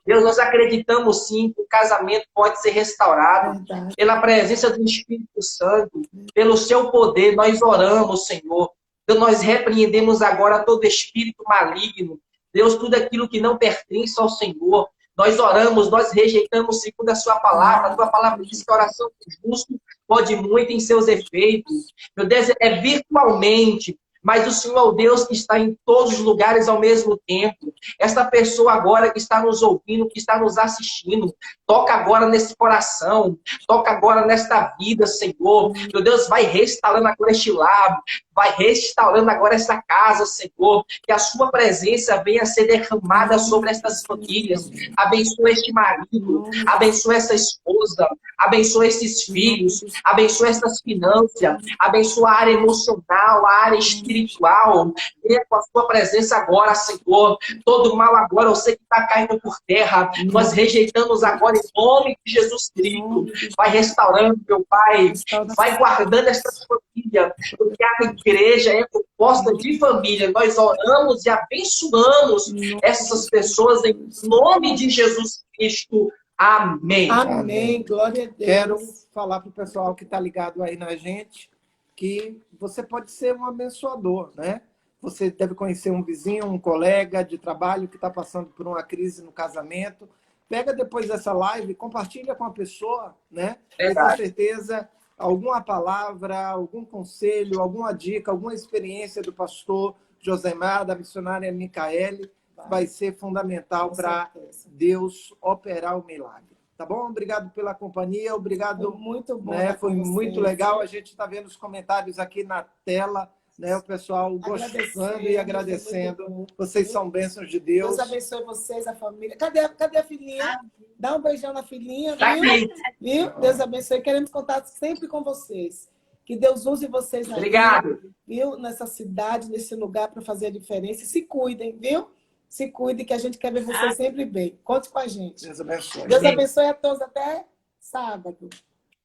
S3: Deus, nós acreditamos sim que o casamento pode ser restaurado pela presença do Espírito Santo, pelo seu poder. Nós oramos, Senhor. Deus, nós repreendemos agora todo espírito maligno. Deus, tudo aquilo que não pertence ao Senhor. Nós oramos, nós rejeitamos segundo a sua palavra. A tua palavra diz que a oração do justo pode muito em seus efeitos. Meu Deus, é virtualmente, mas o Senhor é o Deus que está em todos os lugares ao mesmo tempo. Essa pessoa agora que está nos ouvindo, que está nos assistindo, toca agora nesse coração, toca agora nesta vida, Senhor. Meu Deus, vai restaurando agora este lar, vai restaurando agora essa casa, Senhor. Que a sua presença venha ser derramada sobre estas famílias. Abençoa este marido, abençoa essa esposa, abençoa esses filhos, abençoa essas finanças, abençoa a área emocional, a área espiritual. Venha com a sua presença agora, Senhor. Todo mal agora, eu sei que está caindo por terra. Nós rejeitamos agora em nome de Jesus Cristo. Vai restaurando, meu Pai. Vai guardando esta família. Porque a igreja é composta de família. Nós oramos e abençoamos essas pessoas em nome de Jesus Cristo. Amém.
S2: Amém. Glória a Deus.
S1: Quero falar para o pessoal que está ligado aí na gente que você pode ser um abençoador, né? Você deve conhecer um vizinho, um colega de trabalho que está passando por uma crise no casamento. Pega depois dessa live, compartilha com a pessoa, né? E com certeza alguma palavra, algum conselho, alguma dica, alguma experiência do pastor Josemar, da missionária Micaele, vai ser fundamental para Deus operar o milagre. Tá bom? Obrigado pela companhia, obrigado.
S2: Foi muito bom.
S1: Né? Foi muito legal. A gente está vendo os comentários aqui na tela, né? O pessoal gostando e agradecendo. Vocês são bênçãos de Deus.
S2: Deus abençoe vocês, a família. Cadê a filhinha? Dá um beijão na filhinha,
S3: Tá
S2: viu?
S3: aqui.
S2: Viu? Deus abençoe. Queremos contar sempre com vocês. Que Deus use vocês aí,
S3: Obrigado.
S2: viu? Nessa cidade, nesse lugar para fazer a diferença. E se cuidem, viu? Se cuidem, que a gente quer ver vocês sempre bem. Conte com a gente.
S1: Deus abençoe.
S2: Deus abençoe a todos até sábado.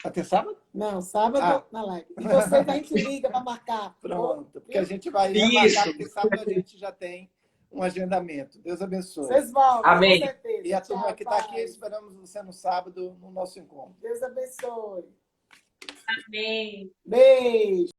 S1: Até sábado?
S2: Não, sábado na live. E vocês a gente liga para marcar.
S1: Pronto. Porque a gente vai
S3: Isso.
S1: remarcar, porque sábado a gente já tem um agendamento. Deus abençoe.
S2: Vocês vão,
S3: Amém.
S2: com certeza.
S1: E a turma
S2: Tchau,
S1: que está aqui,
S2: pai.
S1: esperamos você no sábado, no nosso encontro.
S2: Deus abençoe.
S4: Amém.
S2: Beijo.